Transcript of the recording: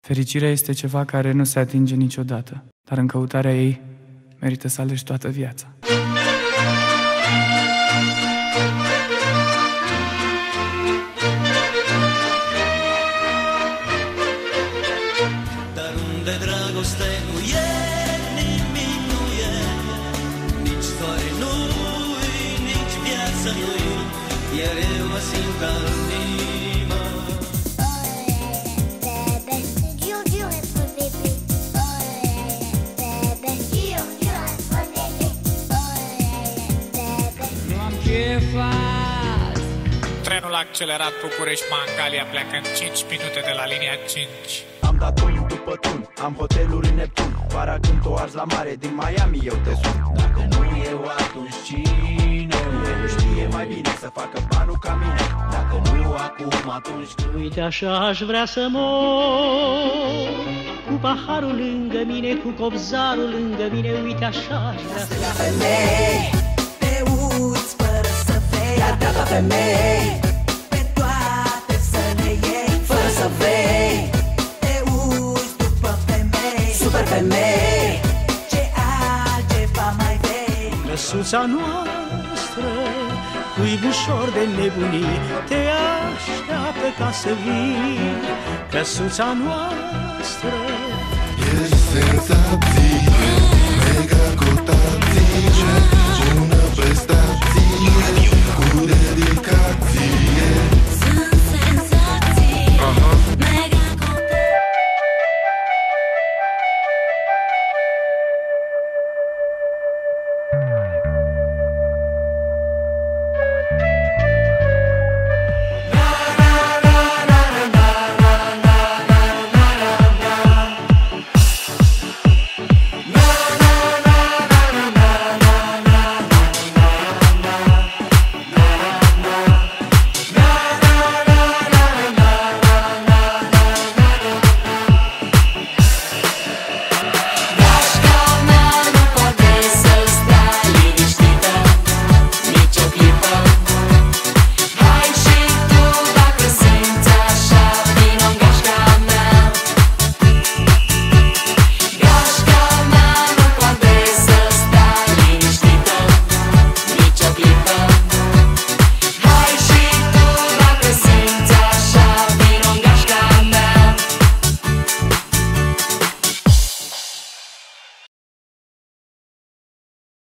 Fericirea este ceva care nu se atinge niciodată, dar în căutarea ei merită să alegi toată viața. Dar unde dragoste nu e, nimic nu e, nici soare nu-i, nici viață nu-i, iar eu mă simt ca în inimă. Trenul accelerat București-Mangalia pleacă în 5 minute de la linia 5. Am dat tun după tun, am hoteluri în Neptun. Vara când o arzi la mare, din Miami eu te sun. Dacă nu eu, atunci cine? Nu știe mai bine să facă banul ca mine. Dacă nu acum, atunci când? Uite așa aș vrea să mor, cu paharul lângă mine, cu copzarul lângă mine. Uite așa aș vrea să mor. Femei, te uiți fără să vei. Iar gata femei, pe toate să le iei. Fără să vrei, te uiți după femei. Super femei, ce altceva mai vei? Căsuța noastră, cuibușor de nebunii, te așteaptă ca să vii. Căsuța noastră ești senzație, mega cotație, bună prestație, cu dedicație.